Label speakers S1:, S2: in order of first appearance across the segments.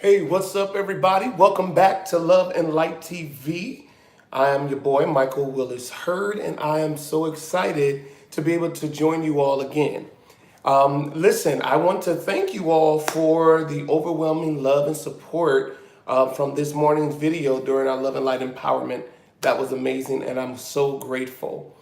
S1: Hey, what's up, everybody? Welcome back to Love and Light TV. I am your boy, Michael Willis Hurd, and I am so excited to be able to join you all again. Listen, I want to thank you all for the overwhelming love and support from this morning's video during our Love and Light Empowerment. That was amazing, and I'm so grateful.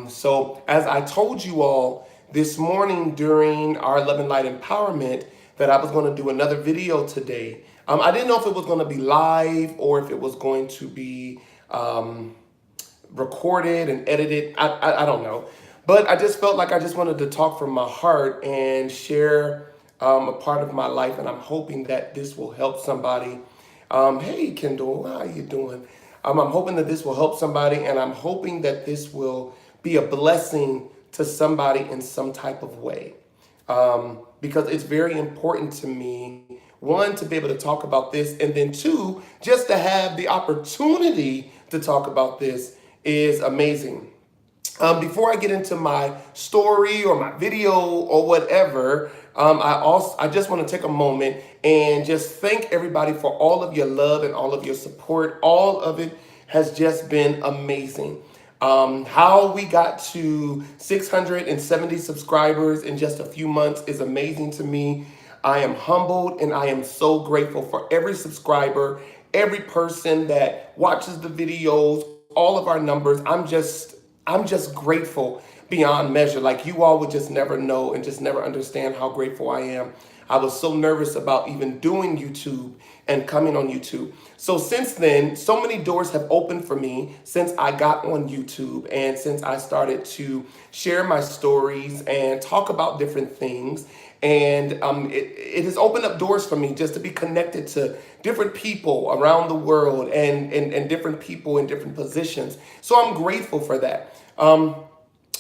S1: So, as I told you all this morning during our Love and Light Empowerment, that I was going to do another video today. I didn't know if it was going to be live or if it was going to be recorded and edited. I don't know. But I just felt like I just wanted to talk from my heart and share a part of my life. And I'm hoping that this will help somebody. Hey, Kendall, how you doing? I'm hoping that this will help somebody. And I'm hoping that this will be a blessing to somebody in some type of way. Because it's very important to me, one, to be able to talk about this, and then two, just to have the opportunity to talk about this is amazing. Before I get into my story or my video or whatever, I just want to take a moment and just thank everybody for all of your love and all of your support. All of it has just been amazing. How we got to 670 subscribers in just a few months is amazing to me. I am humbled and I am so grateful for every subscriber, every person that watches the videos, all of our numbers. I'm just grateful beyond measure. Like, you all would just never know and just never understand how grateful I am. I was so nervous about even doing YouTube and coming on YouTube. So since then, so many doors have opened for me since I got on YouTube and since I started to share my stories and talk about different things. And it has opened up doors for me just to be connected to different people around the world and different people in different positions. So I'm grateful for that.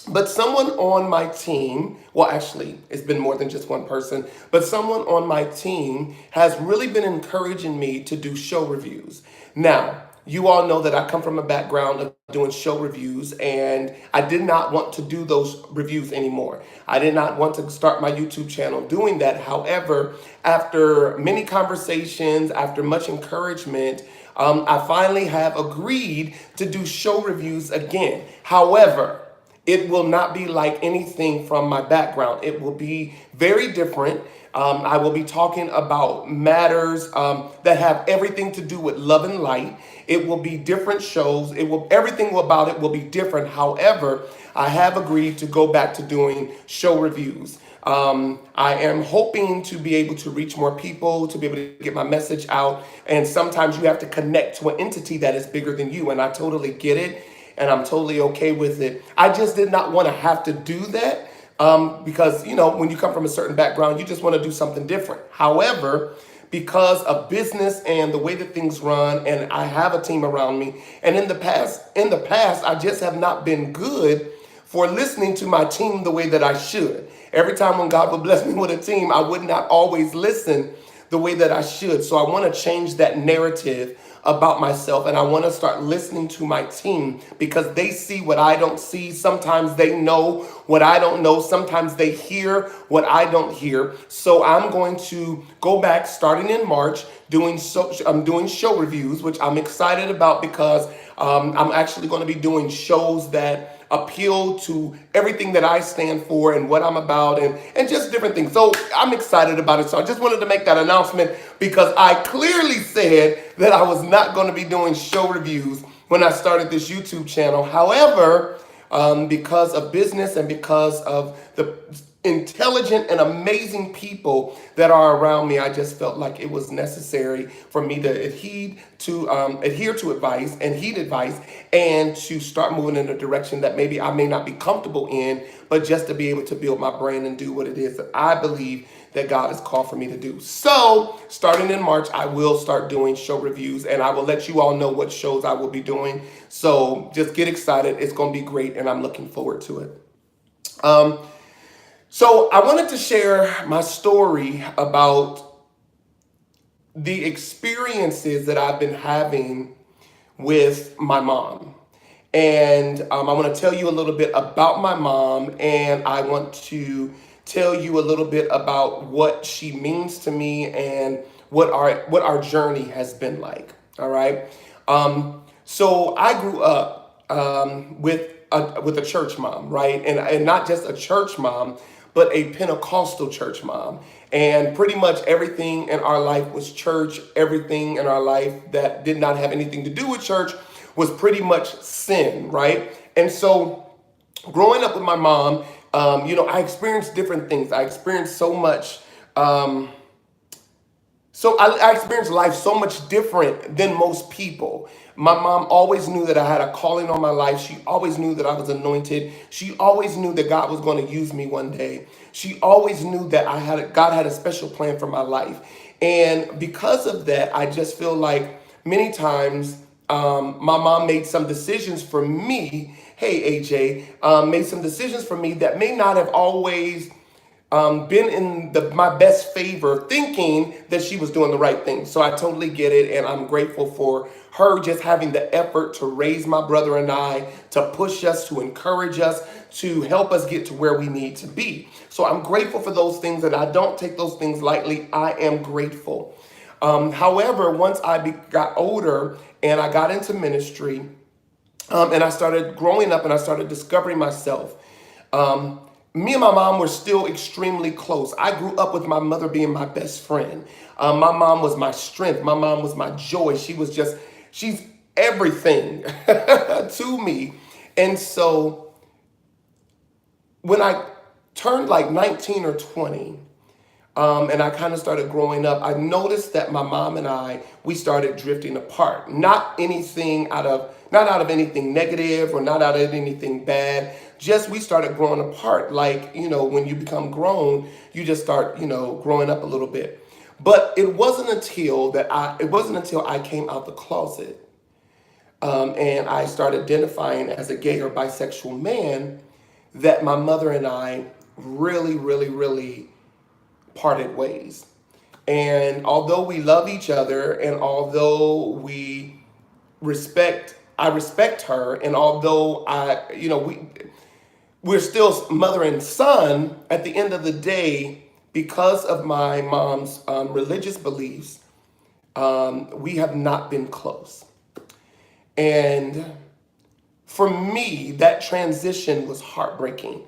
S1: But someone on my team, well, actually, it's been more than just one person, but someone on my team has really been encouraging me to do show reviews. Now, you all know that I come from a background of doing show reviews, and I did not want to do those reviews anymore. I did not want to start my YouTube channel doing that. However, after many conversations, after much encouragement, I finally have agreed to do show reviews again. However, it will not be like anything from my background. It will be very different. I will be talking about matters that have everything to do with love and light. It will be different shows. Everything about it will be different. However, I have agreed to go back to doing show reviews. I am hoping to be able to reach more people, to be able to get my message out. And sometimes you have to connect to an entity that is bigger than you. And I totally get it. And I'm totally okay with it. I just did not want to have to do that because, when you come from a certain background, you just want to do something different. However, because of business and the way that things run, and I have a team around me, and in the past, I just have not been good for listening to my team the way that I should. Every time when God would bless me with a team, I would not always listen the way that I should. So I want to change that narrative about myself, and I want to start listening to my team because they see what I don't see. Sometimes they know what I don't know. Sometimes they hear what I don't hear. So I'm going to go back starting in March I'm doing show reviews, which I'm excited about because I'm actually going to be doing shows that appeal to everything that I stand for and what I'm about and just different things. So I'm excited about it. So I just wanted to make that announcement because I clearly said that I was not going to be doing show reviews when I started this YouTube channel. However, because of business and because of the intelligent and amazing people that are around me, I just felt like it was necessary for me to adhere to advice and heed advice and to start moving in a direction that maybe I may not be comfortable in, but just to be able to build my brand and do what it is that I believe that God has called for me to do. So starting in March, I will start doing show reviews and I will let you all know what shows I will be doing. So just get excited. It's going to be great and I'm looking forward to it. So I wanted to share my story about the experiences that I've been having with my mom. And I want to tell you a little bit about my mom, and I want to tell you a little bit about what she means to me and what our journey has been like. All right. So I grew up with a church mom, right, and not just a church mom, but a Pentecostal church mom. And pretty much everything in our life was church. Everything in our life that did not have anything to do with church was pretty much sin, right? And so growing up with my mom, I experienced different things. I experienced so much. I experienced life so much different than most people. My mom always knew that I had a calling on my life. She always knew that I was anointed. She always knew that God was going to use me one day. She always knew that God had a special plan for my life. And because of that, I just feel like many times my mom made some decisions for me. Hey, AJ, made some decisions for me that may not have always been in my best favor, thinking that she was doing the right thing. So I totally get it, and I'm grateful for her just having the effort to raise my brother and I, to push us, to encourage us, to help us get to where we need to be. So I'm grateful for those things, and I don't take those things lightly. I am grateful. However, once I got older and I got into ministry, and I started growing up and I started discovering myself. Me and my mom were still extremely close. I grew up with my mother being my best friend. My mom was my strength. My mom was my joy. She's everything to me. And so when I turned like 19 or 20, and I kind of started growing up, I noticed that my mom and we started drifting apart. Not out of anything negative or not out of anything bad. Just we started growing apart. Like, when you become grown, you just start, growing up a little bit. But it wasn't until I came out the closet, and I started identifying as a gay or bisexual man, that my mother and I really, really, really parted ways. And although we love each other, and although I respect her, and although we're still mother and son, at the end of the day, because of my mom's religious beliefs, we have not been close. And for me, that transition was heartbreaking,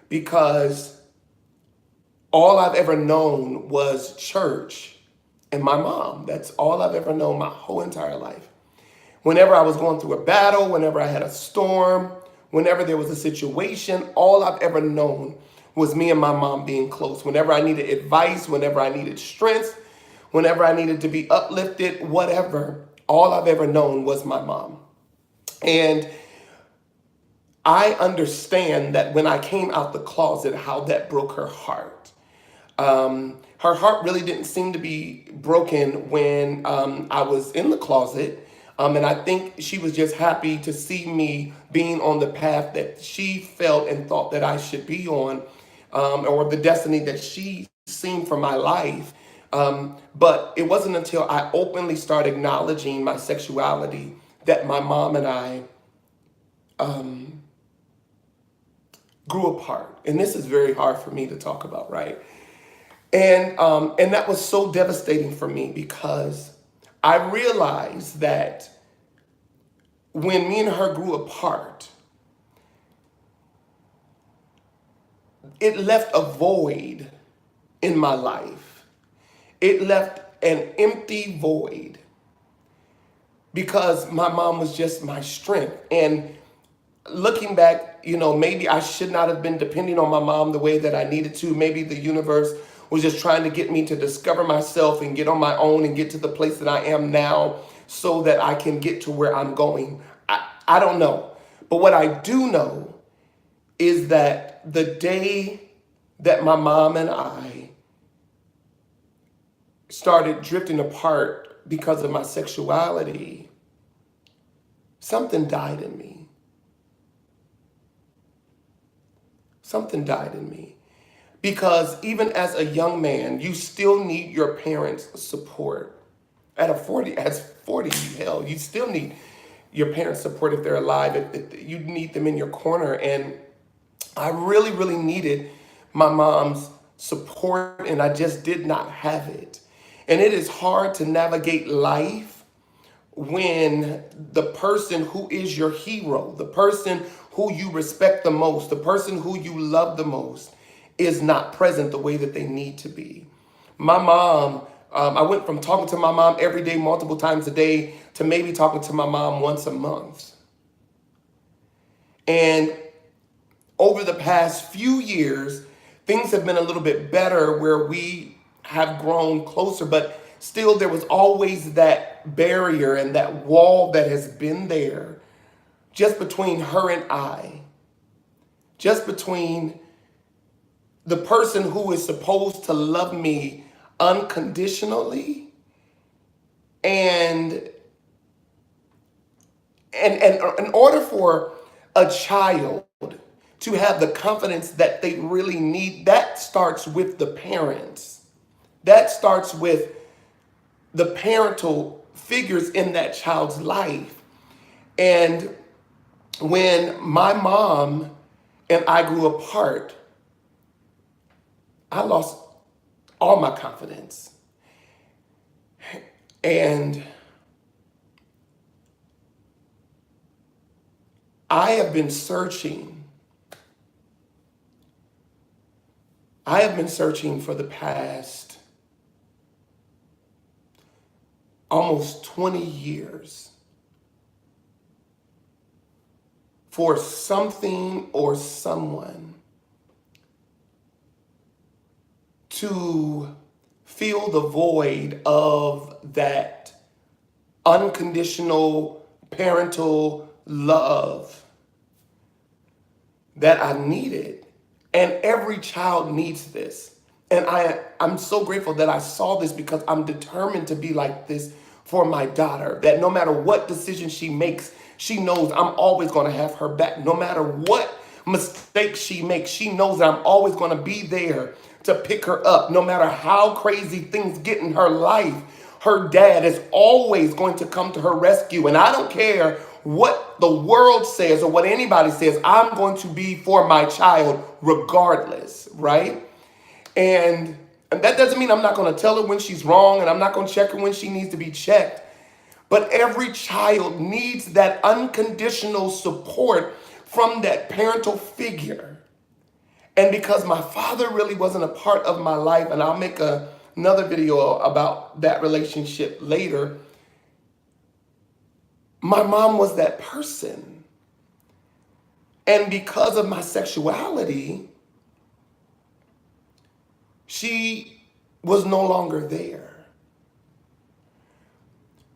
S1: because all I've ever known was church and my mom. That's all I've ever known my whole entire life. Whenever I was going through a battle, whenever I had a storm, whenever there was a situation, all I've ever known was me and my mom being close. Whenever I needed advice, whenever I needed strength, whenever I needed to be uplifted, whatever, all I've ever known was my mom. And I understand that when I came out the closet, how that broke her heart. Her heart really didn't seem to be broken when I was in the closet. And I think she was just happy to see me being on the path that she felt and thought that I should be on, or the destiny that she seen for my life. But it wasn't until I openly started acknowledging my sexuality that my mom and I grew apart. And this is very hard for me to talk about, right? And that was so devastating for me, because I realized that when me and her grew apart, it left a void in my life. It left an empty void, because my mom was just my strength. And looking back, maybe I should not have been depending on my mom the way that I needed to. Maybe the universe was just trying to get me to discover myself and get on my own and get to the place that I am now, so that I can get to where I'm going. I don't know. But what I do know is that the day that my mom and I started drifting apart because of my sexuality, something died in me. Something died in me. Because even as a young man, you still need your parents' support. As 40, hell, you still need your parents' support if they're alive. If you need them in your corner. And I really, really needed my mom's support, and I just did not have it. And it is hard to navigate life when the person who is your hero, the person who you respect the most, the person who you love the most, is not present the way that they need to be. My mom, I went from talking to my mom every day, multiple times a day, to maybe talking to my mom once a month. And over the past few years, things have been a little bit better where we have grown closer, but still there was always that barrier and that wall that has been there just between her and I, just between the person who is supposed to love me unconditionally and in order for a child to have the confidence that they really need, that starts with the parents. That starts with the parental figures in that child's life. And when my mom and I grew apart, I lost all my confidence. And I have been searching. I have been searching for the past almost 20 years for something or someone to fill the void of that unconditional parental love that I needed. And every child needs this. And I'm so grateful that I saw this because I'm determined to be like this for my daughter. That no matter what decision she makes, she knows I'm always going to have her back. No matter what mistake she makes, she knows that I'm always going to be there to pick her up. No matter how crazy things get in her life, her dad is always going to come to her rescue. And I don't care what the world says or what anybody says, I'm going to be for my child regardless, right? And that doesn't mean I'm not going to tell her when she's wrong and I'm not going to check her when she needs to be checked. But every child needs that unconditional support from that parental figure. And because my father really wasn't a part of my life, and I'll make another video about that relationship later, my mom was that person. And because of my sexuality, she was no longer there.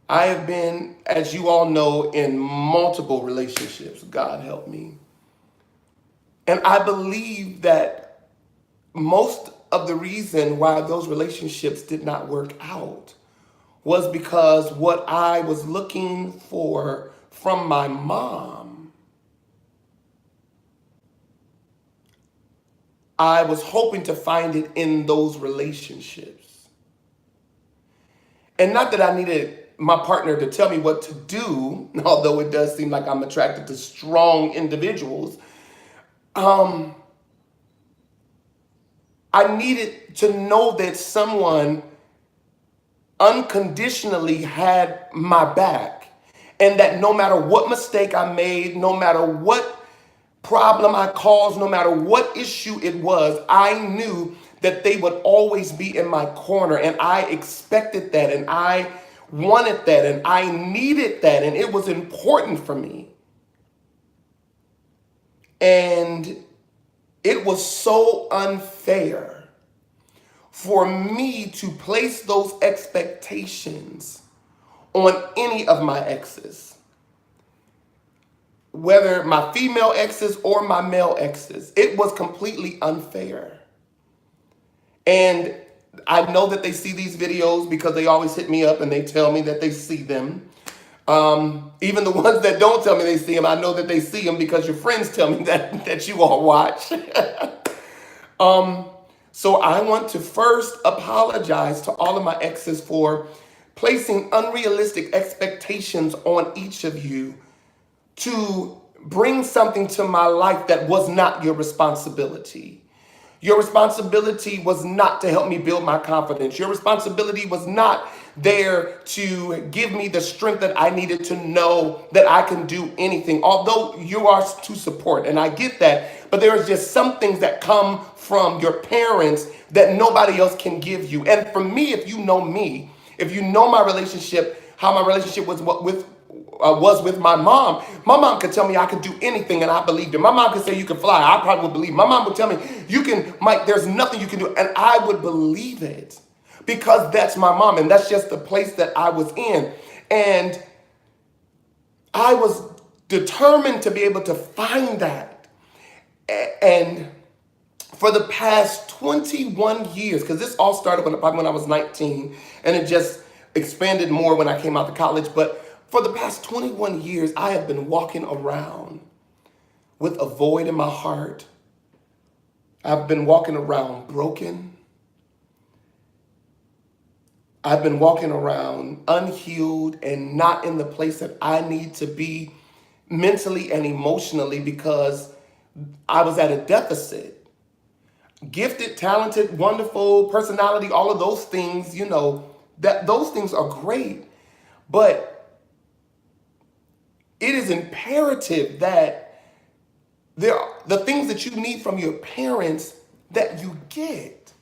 S1: I have been, as you all know, in multiple relationships. God help me. And I believe that most of the reason why those relationships did not work out was because what I was looking for from my mom, I was hoping to find it in those relationships. And not that I needed my partner to tell me what to do, although it does seem like I'm attracted to strong individuals. I needed to know that someone unconditionally had my back, and that no matter what mistake I made, no matter what problem I caused, no matter what issue it was, I knew that they would always be in my corner. And I expected that, and I wanted that, and I needed that, and it was important for me. And it was so unfair for me to place those expectations on any of my exes, whether my female exes or my male exes. It was completely unfair. And I know that they see these videos because they always hit me up and they tell me that they see them. Even the ones that don't tell me they see them, I know that they see them because your friends tell me that you all watch. So I want to first apologize to all of my exes for placing unrealistic expectations on each of you to bring something to my life that was not your responsibility. Your responsibility was not to help me build my confidence. Your responsibility was not there to give me the strength that I needed to know that I can do anything, although you are to support, and I get that. But there is just some things that come from your parents that nobody else can give you. And for me, if you know my relationship, how my relationship was with my mom. My mom could tell me I could do anything and I believed her. My mom could say you can fly. I probably would believe. My mom would tell me you can, Mike, there's nothing you can do. And I would believe it because that's my mom. And that's just the place that I was in. And I was determined to be able to find that. And for the past 21 years, because this all started probably when I was 19, and it just expanded more when I came out to college. But for the past 21 years, I have been walking around with a void in my heart. I've been walking around broken. I've been walking around unhealed and not in the place that I need to be mentally and emotionally because I was at a deficit. Gifted, talented, wonderful personality, all of those things, that those things are great, but it is imperative that the things that you need from your parents that you get.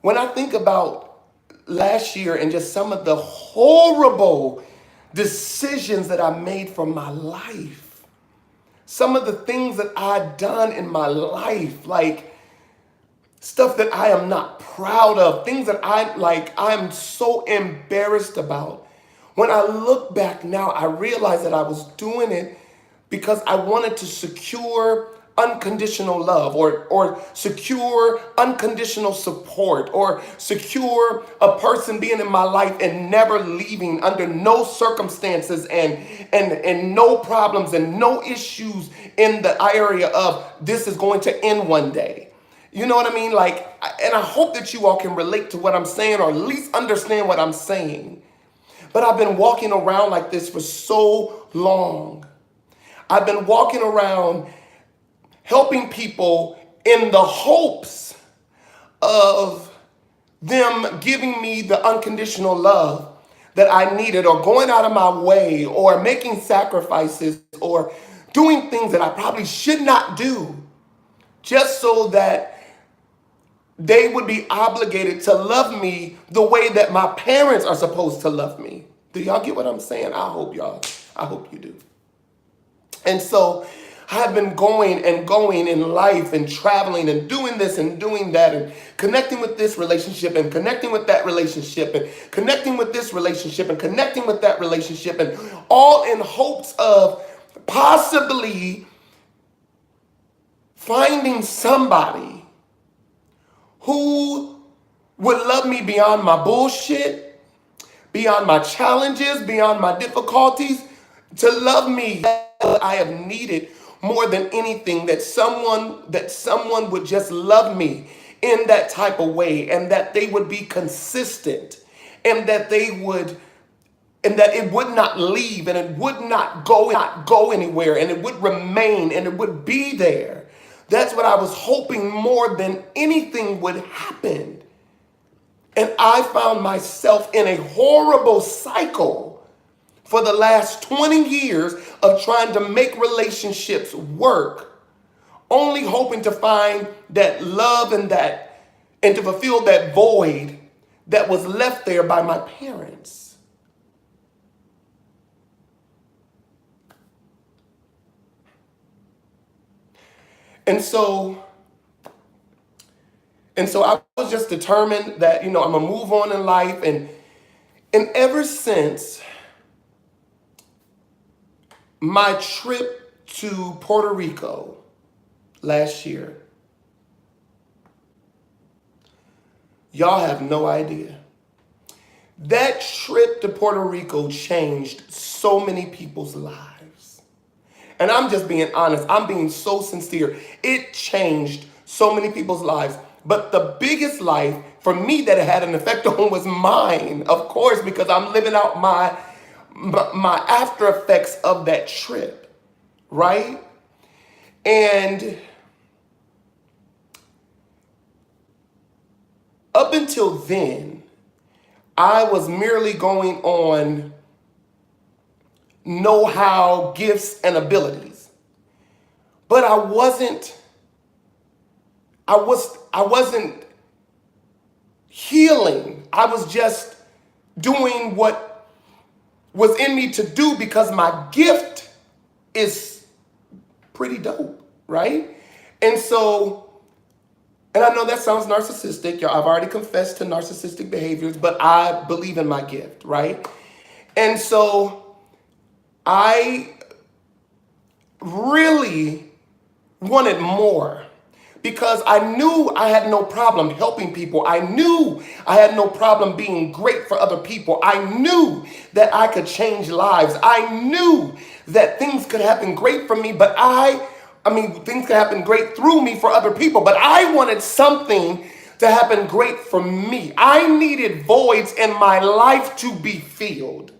S1: When I think about last year and just some of the horrible decisions that I made for my life, some of the things that I've done in my life, like stuff that I am not proud of, things that I'm so embarrassed about. When I look back now, I realize that I was doing it because I wanted to secure unconditional love or secure unconditional support or secure a person being in my life and never leaving under no circumstances and no problems and no issues in the area of this is going to end one day. You know what I mean? And I hope that you all can relate to what I'm saying or at least understand what I'm saying. But I've been walking around like this for so long. I've been walking around helping people in the hopes of them giving me the unconditional love that I needed, or going out of my way, or making sacrifices, or doing things that I probably should not do, just so that they would be obligated to love me the way that my parents are supposed to love me. Do y'all get what I'm saying? I hope you do. And so I've been going in life and traveling and doing this and doing that and connecting with this relationship and connecting with that relationship and connecting with this relationship and connecting with that relationship, and all in hopes of possibly finding somebody who would love me beyond my bullshit, beyond my challenges, beyond my difficulties, to love me that I have needed more than anything, that someone would just love me in that type of way, and that they would be consistent, and that it would not leave, and it would not go anywhere, and it would remain, and it would be there. That's what I was hoping more than anything would happen. And I found myself in a horrible cycle for the last 20 years of trying to make relationships work, only hoping to find that love and to fulfill that void that was left there by my parents. And so I was just determined that, I'm gonna move on in life. And ever since my trip to Puerto Rico last year, y'all have no idea. That trip to Puerto Rico changed so many people's lives. And I'm just being honest. I'm being so sincere. It changed so many people's lives. But the biggest life for me that it had an effect on was mine, of course, because I'm living out my after effects of that trip, right? And up until then, I was merely going on know-how, gifts, and abilities. But I wasn't healing. I was just doing what was in me to do because my gift is pretty dope, right? And so, and I know that sounds narcissistic. I've already confessed to narcissistic behaviors, but I believe in my gift, right? And so I really wanted more because I knew I had no problem helping people. I knew I had no problem being great for other people. I knew that I could change lives. I knew that things could happen great for me, but things could happen great through me for other people, but I wanted something to happen great for me. I needed voids in my life to be filled.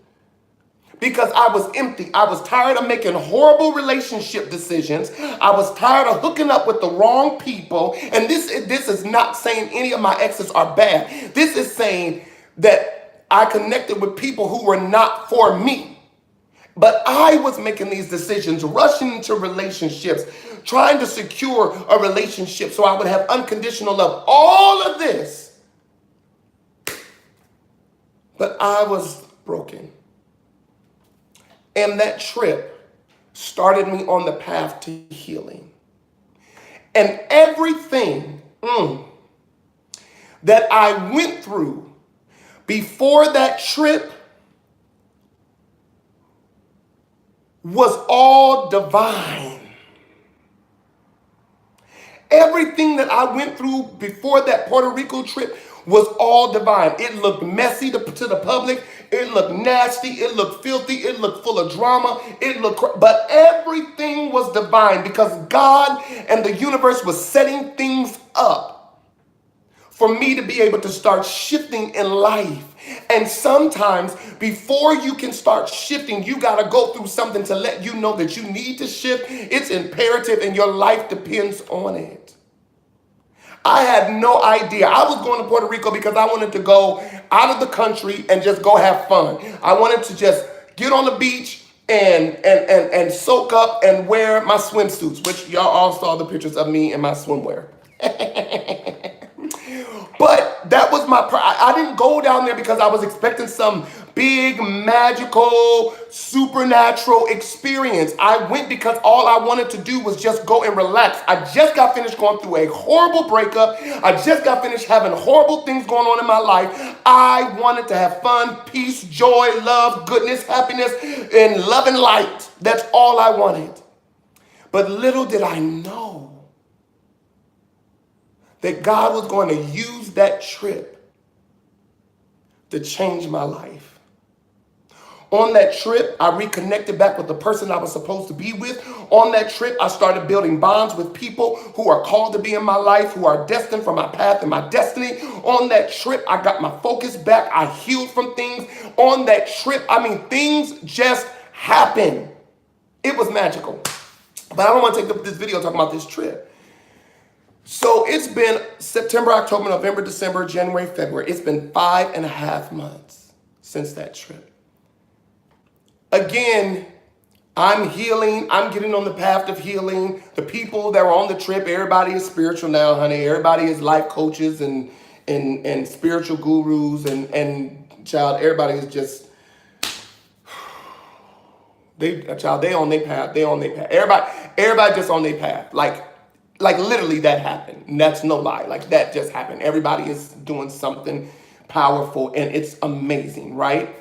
S1: Because I was empty. I was tired of making horrible relationship decisions. I was tired of hooking up with the wrong people. And this is not saying any of my exes are bad. This is saying that I connected with people who were not for me. But I was making these decisions, rushing into relationships, trying to secure a relationship so I would have unconditional love. All of this. But I was broken. And that trip started me on the path to healing. And everything that I went through before that trip was all divine. Everything that I went through before that Puerto Rico trip was all divine. It looked messy to the public. It looked nasty. It looked filthy. It looked full of drama. But everything was divine because God and the universe was setting things up for me to be able to start shifting in life. And sometimes before you can start shifting, you got to go through something to let you know that you need to shift. It's imperative and your life depends on it. I had no idea. I was going to Puerto Rico because I wanted to go out of the country and just go have fun. I wanted to just get on the beach and soak up and wear my swimsuits, which y'all all saw the pictures of me in my swimwear. But that was I didn't go down there because I was expecting some big, magical, supernatural experience. I went because all I wanted to do was just go and relax. I just got finished going through a horrible breakup. I just got finished having horrible things going on in my life. I wanted to have fun, peace, joy, love, goodness, happiness, and love and light. That's all I wanted. But little did I know that God was going to use that trip to change my life. On that trip, I reconnected back with the person I was supposed to be with. On that trip, I started building bonds with people who are called to be in my life, who are destined for my path and my destiny. On that trip, I got my focus back. I healed from things. On that trip, things just happened. It was magical. But I don't want to take up this video talking about this trip. So it's been September, October, November, December, January, February. It's been 5.5 months since that trip. Again, I'm healing. I'm getting on the path of healing. The people that were on the trip, everybody is spiritual now, honey. Everybody is life coaches and spiritual gurus and child, everybody is just, they on their path. They on their path. Everybody just on their path. Like literally that happened. And that's no lie. Like that just happened. Everybody is doing something powerful and it's amazing, right?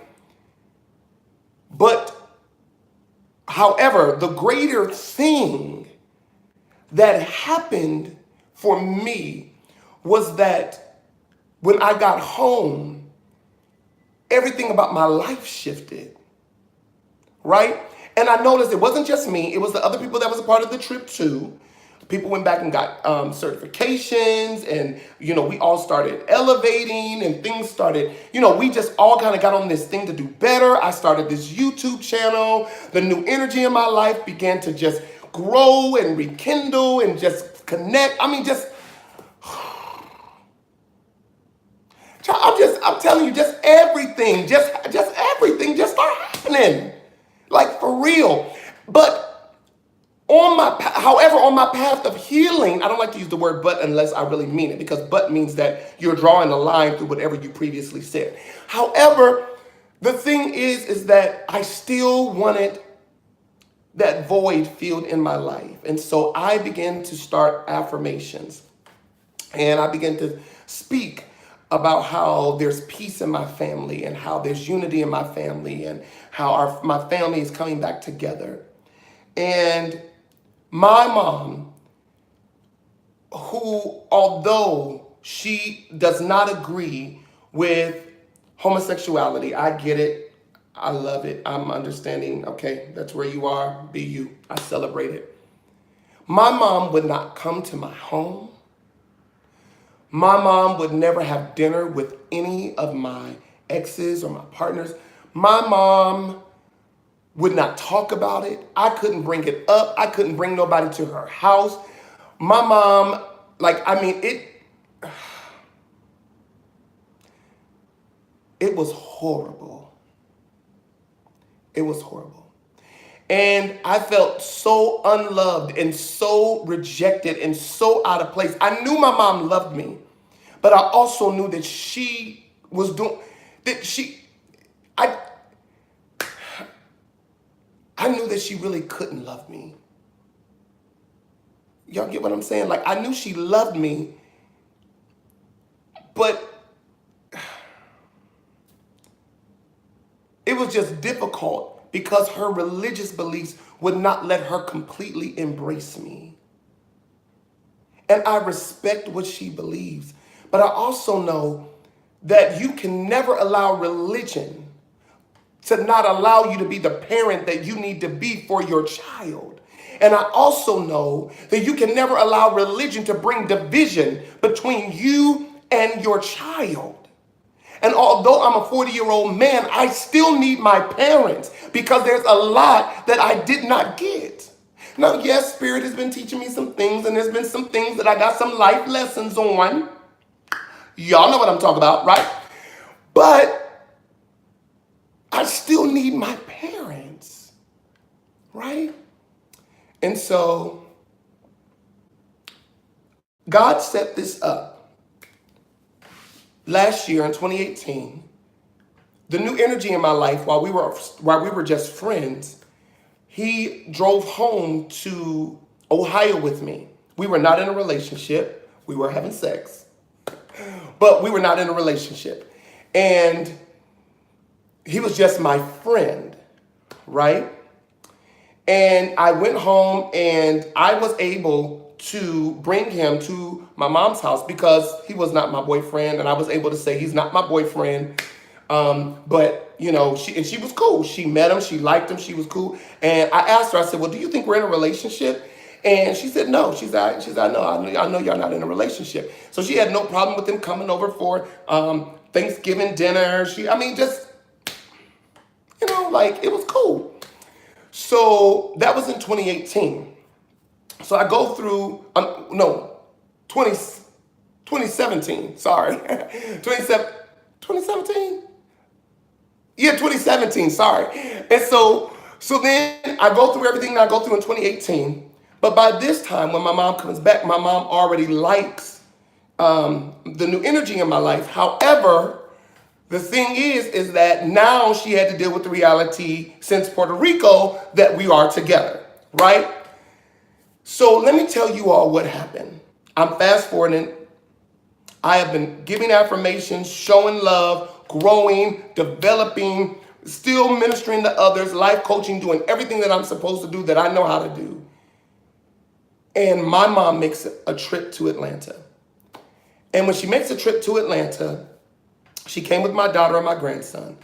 S1: But however, the greater thing that happened for me was that when I got home, everything about my life shifted, right? And I noticed it wasn't just me. It was the other people that was a part of the trip too. People went back and got certifications and, we all started elevating and things started, we just all kind of got on this thing to do better. I started this YouTube channel. The new energy in my life began to just grow and rekindle and just connect. I'm telling you, just everything, just everything just started happening. Like for real. But however, on my path of healing, I don't like to use the word but unless I really mean it, because but means that you're drawing a line through whatever you previously said. However, the thing is that I still wanted that void filled in my life. And so I began to start affirmations, and I began to speak about how there's peace in my family and how there's unity in my family and how my family is coming back together. And my mom, who, although she does not agree with homosexuality, I get it. I love it. I'm understanding. Okay, that's where you are. Be you. I celebrate it. My mom would not come to my home. My mom would never have dinner with any of my exes or my partners. My mom would not talk about it. I couldn't bring it up. I couldn't bring nobody to her house. My mom, it was horrible. It was horrible. And I felt so unloved and so rejected and so out of place. I knew my mom loved me, but I also knew that she was doing, that she, I, I knew that she really couldn't love me. Y'all get what I'm saying? Like, I knew she loved me, but it was just difficult because her religious beliefs would not let her completely embrace me. And I respect what she believes, but I also know that you can never allow religion to not allow you to be the parent that you need to be for your child. And I also know that you can never allow religion to bring division between you and your child. And although I'm a 40-year-old man, I still need my parents because there's a lot that I did not get. Now, yes, Spirit has been teaching me some things, and there's been some things that I got some life lessons on. Y'all know what I'm talking about, right? But I still need my parents, right? And so God set this up. Last year in 2018, the new energy in my life while we were just friends, he drove home to Ohio with me. We were not in a relationship. We were having sex, but we were not in a relationship. And he was just my friend, right? And I went home and I was able to bring him to my mom's house because he was not my boyfriend. And I was able to say he's not my boyfriend. But you know, she was cool. She met him, she liked him, she was cool. And I asked her, I said, well, do you think we're in a relationship? And she said, no. She said, no, I know y'all not in a relationship. So she had no problem with him coming over for Thanksgiving dinner. Just, like, it was cool. So that was in 2018. So I go through, 2017, sorry. 2017? Yeah, 2017, sorry. And so then I go through everything that I go through in 2018. But by this time, when my mom comes back, my mom already likes the new energy in my life. However, the thing is that now she had to deal with the reality since Puerto Rico that we are together, right? So let me tell you all what happened. I'm fast forwarding. I have been giving affirmations, showing love, growing, developing, still ministering to others, life coaching, doing everything that I'm supposed to do that I know how to do. And my mom makes a trip to Atlanta. And when she makes a trip to Atlanta, she came with my daughter and my grandson.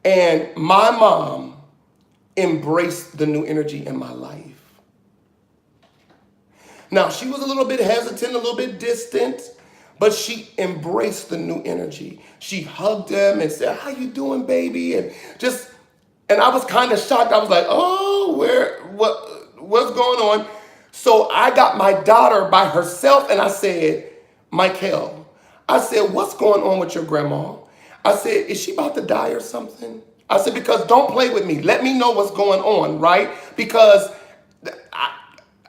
S1: And my mom embraced the new energy in my life. Now, she was a little bit hesitant, a little bit distant, but she embraced the new energy. She hugged him and said, how you doing, baby? And I was kind of shocked. I was like, oh, what's going on? So I got my daughter by herself and I said, Michael, I said, what's going on with your grandma? I said, is she about to die or something? I said, because don't play with me. Let me know what's going on, right? Because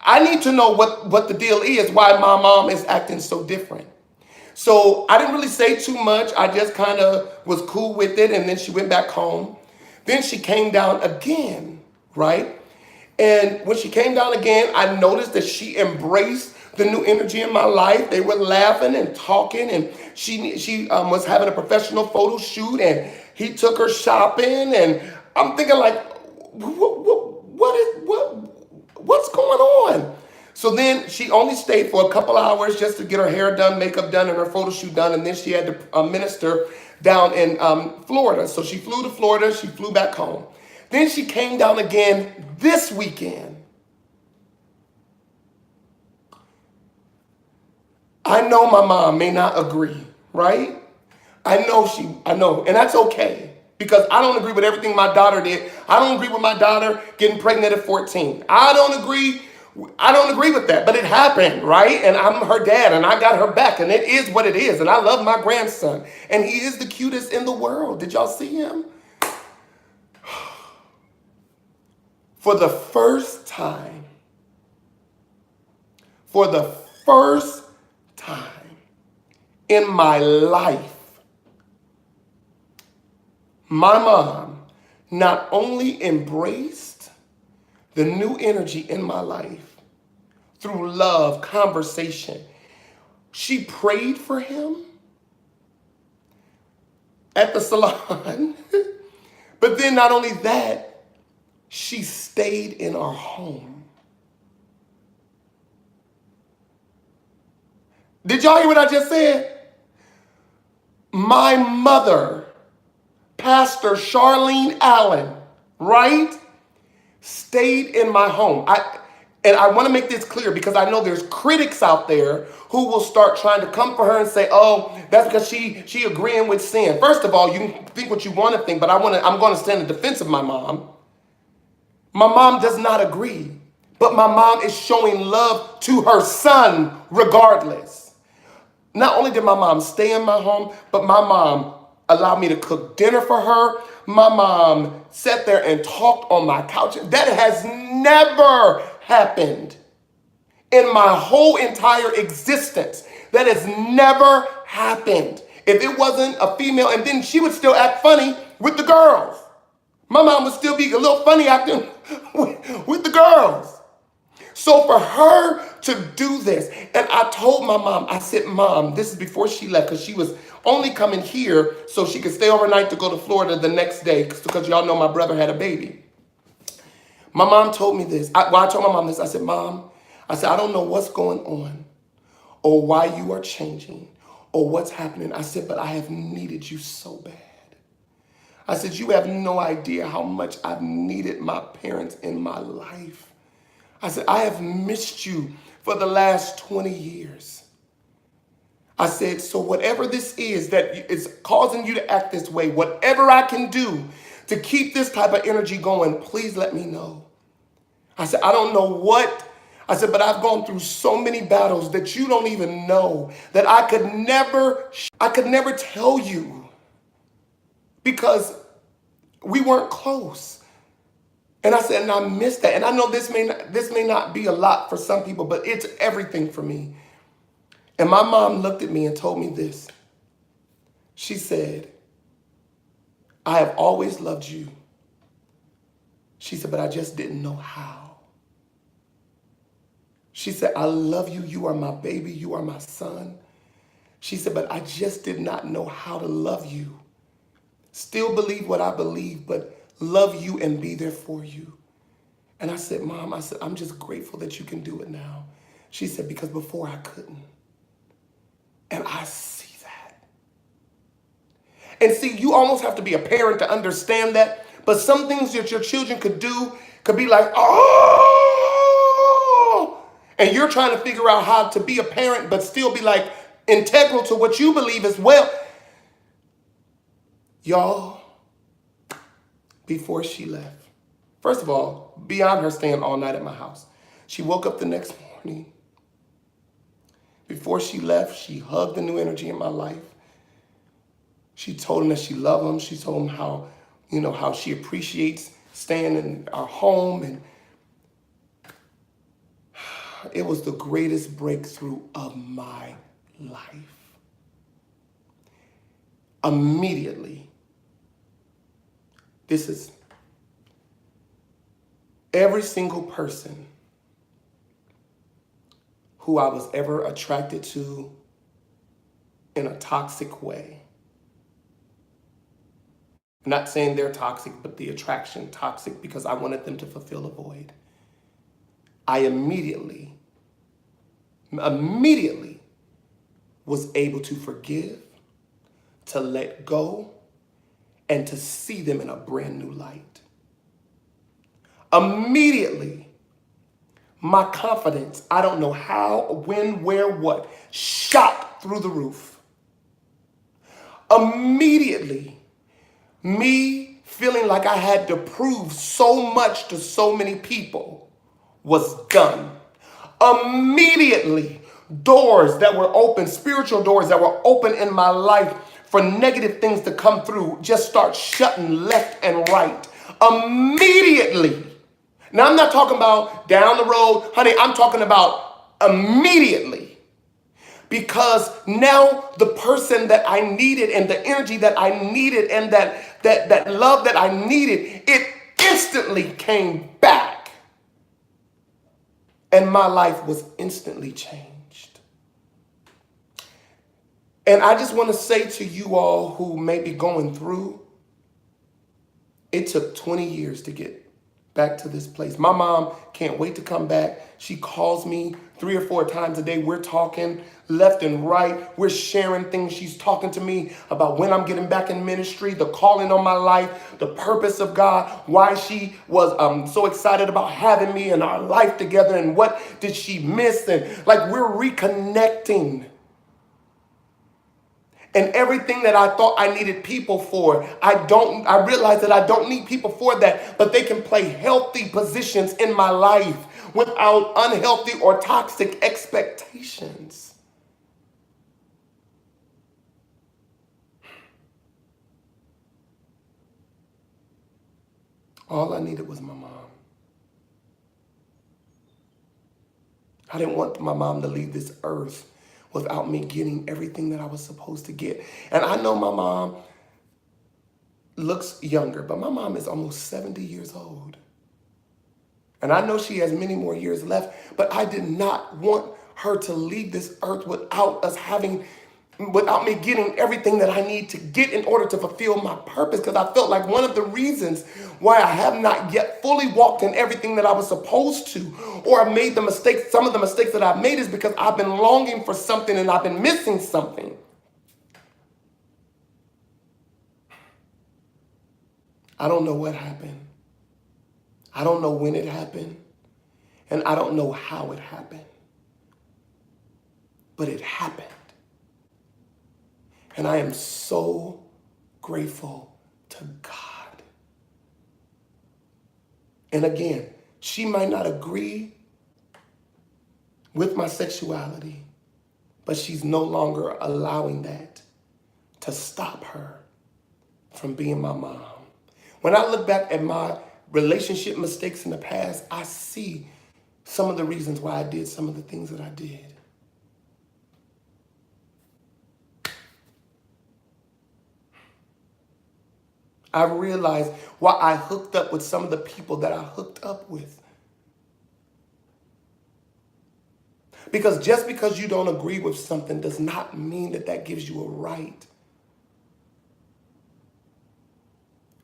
S1: I need to know what the deal is, why my mom is acting so different. So I didn't really say too much. I just kind of was cool with it. And then she went back home. Then she came down again, right? And when she came down again, I noticed that she embraced the new energy in my life. They were laughing and talking, and she was having a professional photo shoot, and he took her shopping. And I'm thinking like, what's going on? So then she only stayed for a couple hours just to get her hair done, makeup done, and her photo shoot done. And then she had to minister down in Florida. So she flew to Florida. She flew back home. Then she came down again this weekend. I know my mom may not agree, right? I know, and that's okay. Because I don't agree with everything my daughter did. I don't agree with my daughter getting pregnant at 14. I don't agree with that, but it happened, right? And I'm her dad, and I got her back, and it is what it is. And I love my grandson, and he is the cutest in the world. Did y'all see him? For the first time in my life, my mom not only embraced the new energy in my life through love, conversation, she prayed for him at the salon. But then not only that, she stayed in our home. Did y'all hear what I just said? My mother, Pastor Charlene Allen, right, stayed in my home. And I want to make this clear because I know there's critics out there who will start trying to come for her and say, oh, that's because she agreeing with sin. First of all, you can think what you want to think, but I'm going to stand in defense of my mom. My mom does not agree, but my mom is showing love to her son regardless. Not only did my mom stay in my home, but my mom allowed me to cook dinner for her. My mom sat there and talked on my couch. That has never happened in my whole entire existence. That has never happened. If it wasn't a female, and then she would still act funny with the girls. My mom would still be a little funny acting with the girls. So for her to do this, and I told my mom, I said, Mom, this is before she left, because she was only coming here so she could stay overnight to go to Florida the next day, because y'all know my brother had a baby. My mom told me this. I told my mom this. I said, Mom, I don't know what's going on or why you are changing or what's happening. I said, but I have needed you so bad. I said, you have no idea how much I've needed my parents in my life. I said, I have missed you for the last 20 years. I said, so whatever this is that is causing you to act this way, whatever I can do to keep this type of energy going, please let me know. I said, I don't know what. I said, but I've gone through so many battles that you don't even know, that I could never tell you because we weren't close. And I said, and I miss that. And I know this may not be a lot for some people, but it's everything for me. And my mom looked at me and told me this. She said, I have always loved you. She said, but I just didn't know how. She said, I love you. You are my baby. You are my son. She said, but I just did not know how to love you. Still believe what I believe, but love you and be there for you. And I said, Mom, I'm just grateful that you can do it now. She said, because before I couldn't. And I see that. And see, you almost have to be a parent to understand that. But some things that your children could do could be like, oh. And you're trying to figure out how to be a parent, but still be like integral to what you believe as well. Y'all, before she left, first of all, beyond her staying all night at my house, she woke up the next morning Before she left, she hugged the new energy in my life. She told him that she loved him. She told him how, how she appreciates staying in our home. And it was the greatest breakthrough of my life. Immediately, this is every single person who I was ever attracted to in a toxic way. I'm not saying they're toxic, but the attraction toxic because I wanted them to fulfill a void. I immediately was able to forgive, to let go, and to see them in a brand new light. Immediately, my confidence, I don't know how, when, where, what, shot through the roof. Immediately, me feeling like I had to prove so much to so many people was done. Immediately, doors that were open, spiritual doors that were open in my life for negative things to come through, just start shutting left and right. Immediately. Now, I'm not talking about down the road, honey, I'm talking about immediately. Because now the person that I needed and the energy that I needed and that love that I needed, it instantly came back. And my life was instantly changed. And I just want to say to you all who may be going through, it took 20 years to get back to this place. My mom can't wait to come back. She calls me 3 or 4 times a day. We're talking left and right. We're sharing things. She's talking to me about when I'm getting back in ministry, the calling on my life, the purpose of God, why she was so excited about having me and our life together, and what did she miss. And like, we're reconnecting. And everything that I thought I needed people for, I realized that I don't need people for that, but they can play healthy positions in my life without unhealthy or toxic expectations. All I needed was my mom. I didn't want my mom to leave this earth without me getting everything that I was supposed to get. And I know my mom looks younger, but my mom is almost 70 years old. And I know she has many more years left, but I did not want her to leave this earth without me getting everything that I need to get in order to fulfill my purpose. Because I felt like one of the reasons why I have not yet fully walked in everything that I was supposed to, or I made some of the mistakes that I've made, is because I've been longing for something and I've been missing something. I don't know what happened. I don't know when it happened. And I don't know how it happened. But it happened. And I am so grateful to God. And again, she might not agree with my sexuality, but she's no longer allowing that to stop her from being my mom. When I look back at my relationship mistakes in the past, I see some of the reasons why I did some of the things that I did. I realized why I hooked up with some of the people that I hooked up with. Because just because you don't agree with something does not mean that that gives you a right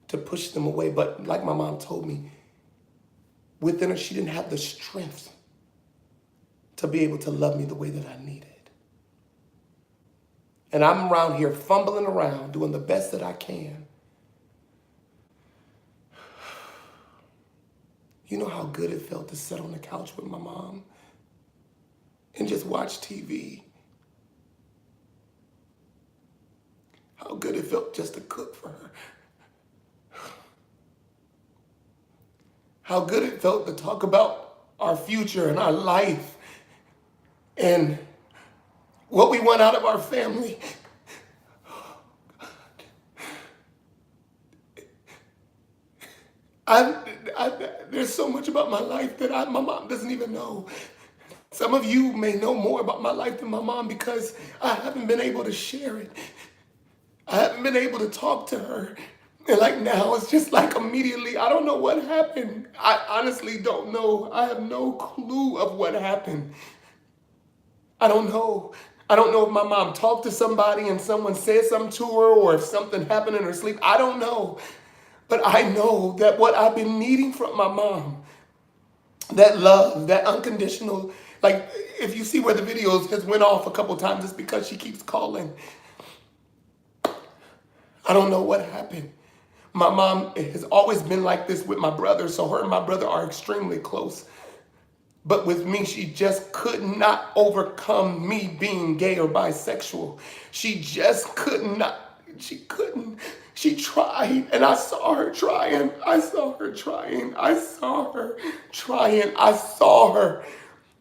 S1: to push them away. But like my mom told me, within her, she didn't have the strength to be able to love me the way that I needed. And I'm around here fumbling around, doing the best that I can. You know how good it felt to sit on the couch with my mom and just watch TV? How good it felt just to cook for her. How good it felt to talk about our future and our life. And what we want out of our family. There's so much about my life that my mom doesn't even know. Some of you may know more about my life than my mom because I haven't been able to share it. I haven't been able to talk to her. And like now, it's just like immediately, I don't know what happened. I honestly don't know. I have no clue of what happened. I don't know. I don't know if my mom talked to somebody and someone said something to her or if something happened in her sleep. I don't know. But I know that what I've been needing from my mom, that love, that unconditional, like if you see where the videos has went off a couple times, it's because she keeps calling. I don't know what happened. My mom has always been like this with my brother, so her and my brother are extremely close. But with me, she just could not overcome me being gay or bisexual. She just could not. She couldn't. She tried, and I saw her trying. I saw her trying. I saw her trying. I saw her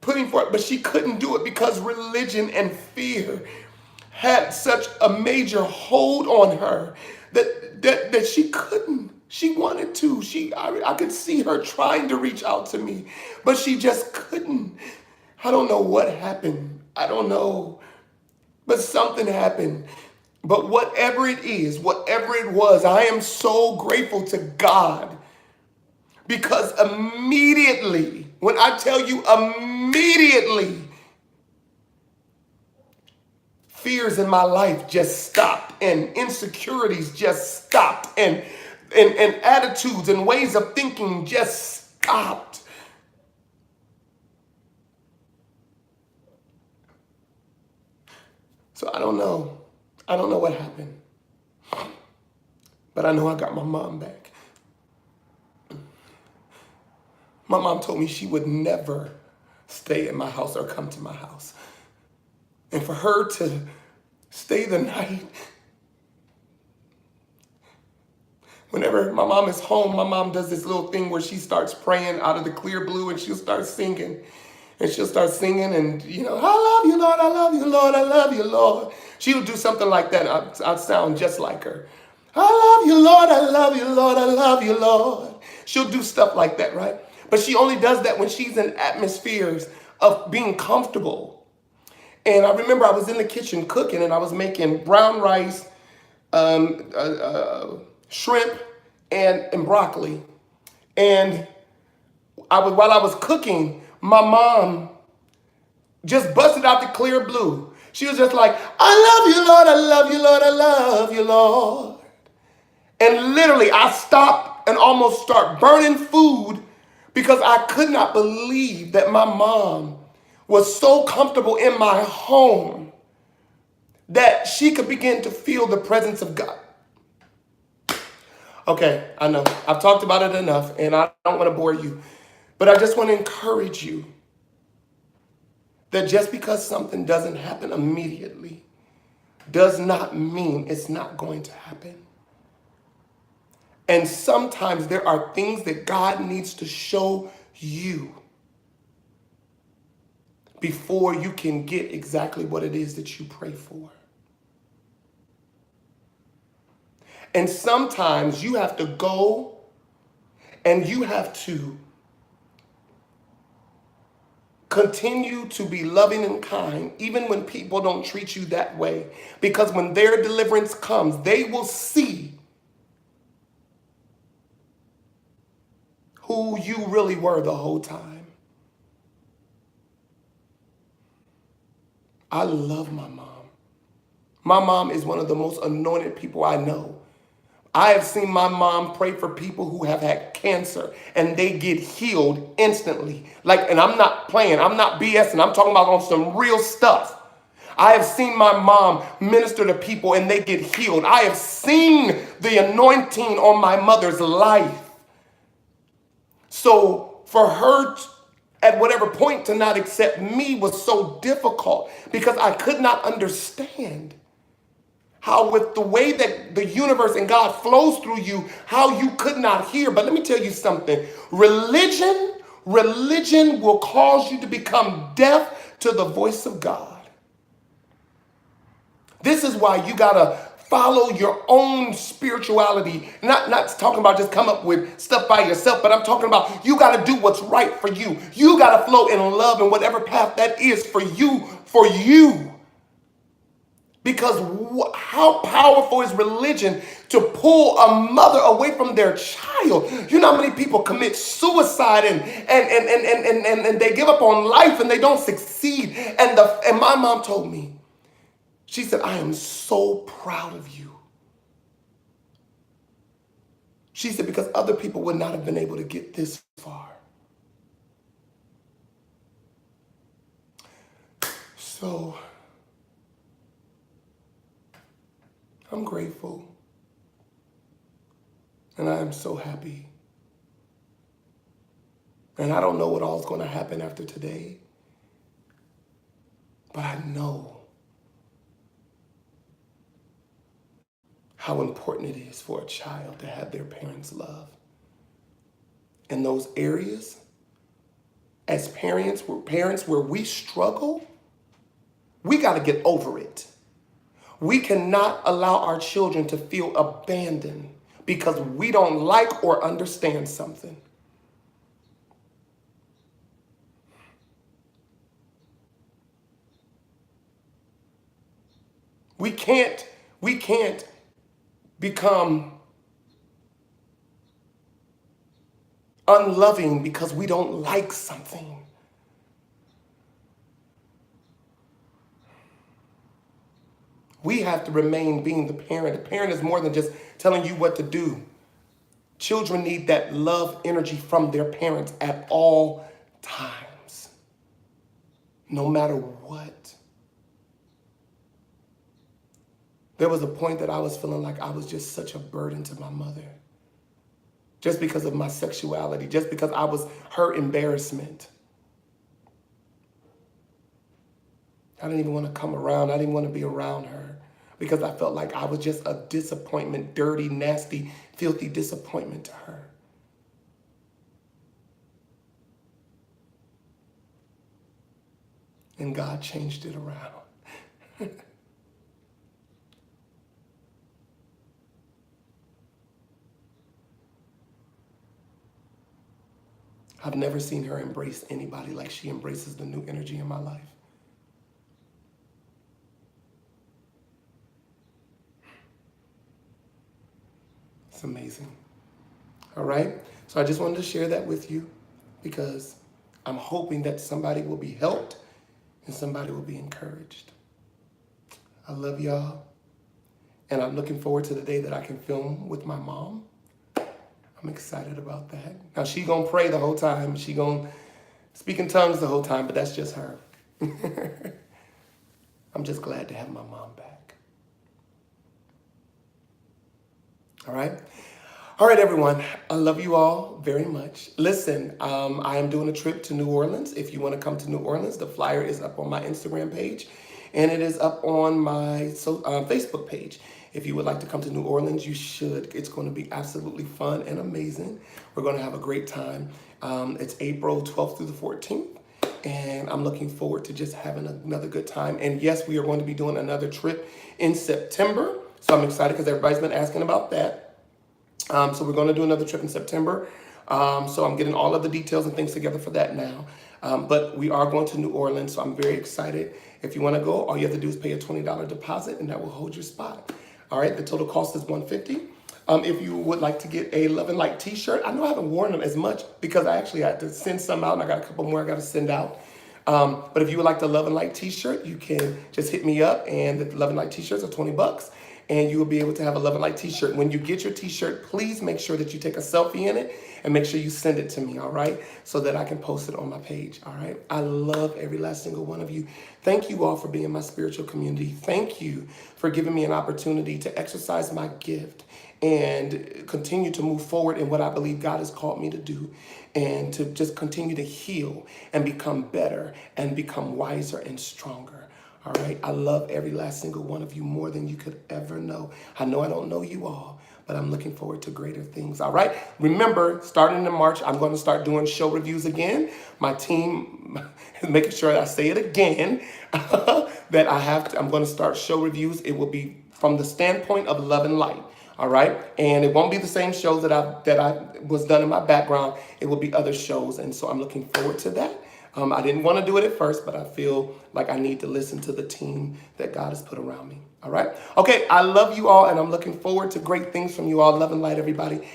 S1: putting forth, but she couldn't do it because religion and fear had such a major hold on her that she couldn't. She wanted to. I could see her trying to reach out to me, but she just couldn't. I don't know what happened. I don't know. But something happened. But whatever it is, whatever it was, I am so grateful to God because immediately, when I tell you immediately, fears in my life just stopped and insecurities just stopped and attitudes and ways of thinking just stopped. So I don't know. I don't know what happened. But I know I got my mom back. My mom told me she would never stay in my house or come to my house. And for her to stay the night, whenever my mom is home, my mom does this little thing where she starts praying out of the clear blue and she'll start singing. And she'll start singing and, I love you, Lord, I love you, Lord, I love you, Lord. She'll do something like that. I'd sound just like her. I love you, Lord, I love you, Lord, I love you, Lord. She'll do stuff like that, right? But she only does that when she's in atmospheres of being comfortable. And I remember I was in the kitchen cooking and I was making brown rice, shrimp, and broccoli. And while I was cooking, my mom just busted out the clear blue. She was just like, I love you, Lord, I love you, Lord, I love you, Lord. And literally, I stopped and almost start burning food because I could not believe that my mom was so comfortable in my home that she could begin to feel the presence of God. Okay, I know. I've talked about it enough, and I don't want to bore you. But I just want to encourage you that just because something doesn't happen immediately does not mean it's not going to happen. And sometimes there are things that God needs to show you before you can get exactly what it is that you pray for. And sometimes you have to go and you have to continue to be loving and kind, even when people don't treat you that way. Because when their deliverance comes, they will see who you really were the whole time. I love my mom. My mom is one of the most anointed people I know. I have seen my mom pray for people who have had cancer and they get healed instantly. And I'm not playing, I'm not BSing, I'm talking about on some real stuff. I have seen my mom minister to people and they get healed. I have seen the anointing on my mother's life. So for her at whatever point to not accept me was so difficult because I could not understand how with the way that the universe and God flows through you, how you could not hear. But let me tell you something. Religion will cause you to become deaf to the voice of God. This is why you gotta follow your own spirituality. Not talking about just come up with stuff by yourself, but I'm talking about you gotta do what's right for you. You gotta flow in love in whatever path that is for you, for you. Because how powerful is religion to pull a mother away from their child? You know how many people commit suicide and they give up on life and they don't succeed. And my mom told me, she said, I am so proud of you. She said, because other people would not have been able to get this far. So I'm grateful. And I am so happy. And I don't know what all is going to happen after today. But I know how important it is for a child to have their parents' love. In those areas, as parents where we struggle, we got to get over it. We cannot allow our children to feel abandoned because we don't like or understand something. We can't become unloving because we don't like something. We have to remain being the parent. The parent is more than just telling you what to do. Children need that love energy from their parents at all times, no matter what. There was a point that I was feeling like I was just such a burden to my mother. Just because of my sexuality, just because I was her embarrassment. I didn't even want to come around. I didn't want to be around her because I felt like I was just a disappointment, dirty, nasty, filthy disappointment to her. And God changed it around. I've never seen her embrace anybody like she embraces the new energy in my life. It's amazing. All right? So I just wanted to share that with you because I'm hoping that somebody will be helped and somebody will be encouraged. I love y'all. And I'm looking forward to the day that I can film with my mom. I'm excited about that. Now, she gonna pray the whole time. She gonna speak in tongues the whole time, but that's just her. I'm just glad to have my mom back. All right? All right, everyone. I love you all very much. Listen, I am doing a trip to New Orleans. If you want to come to New Orleans, the flyer is up on my Instagram page, and it is up on my Facebook page. If you would like to come to New Orleans, you should. It's going to be absolutely fun and amazing. We're going to have a great time. It's April 12th through the 14th, and I'm looking forward to just having another good time. And yes, we are going to be doing another trip in September, so I'm excited because everybody's been asking about that. So we're going to do another trip in September. So I'm getting all of the details and things together for that now. But we are going to New Orleans, so I'm very excited. If you want to go, all you have to do is pay a $20 deposit, and that will hold your spot. All right, the total cost is $150. If you would like to get a Love and Light t-shirt, I know I haven't worn them as much because I actually had to send some out, and I got a couple more I got to send out. But if you would like the Love and Light t-shirt, you can just hit me up, and the Love and Light t-shirts are $20. And you will be able to have a Love and Light t-shirt. When you get your t-shirt, please make sure that you take a selfie in it and make sure you send it to me, all right? So that I can post it on my page, all right? I love every last single one of you. Thank you all for being my spiritual community. Thank you for giving me an opportunity to exercise my gift and continue to move forward in what I believe God has called me to do, and to just continue to heal and become better and become wiser and stronger. All right, I love every last single one of you more than you could ever know. I know I don't know you all, but I'm looking forward to greater things. All right. Remember, starting in March, I'm going to start doing show reviews again. My team is making sure I say it again that I'm going to start show reviews. It will be from the standpoint of love and light. All right, and it won't be the same shows that I was done in my background. It will be other shows, and so I'm looking forward to that. I didn't want to do it at first, but I feel like I need to listen to the team that God has put around me. All right, okay. I love you all, and I'm looking forward to great things from you all. Love and light, everybody.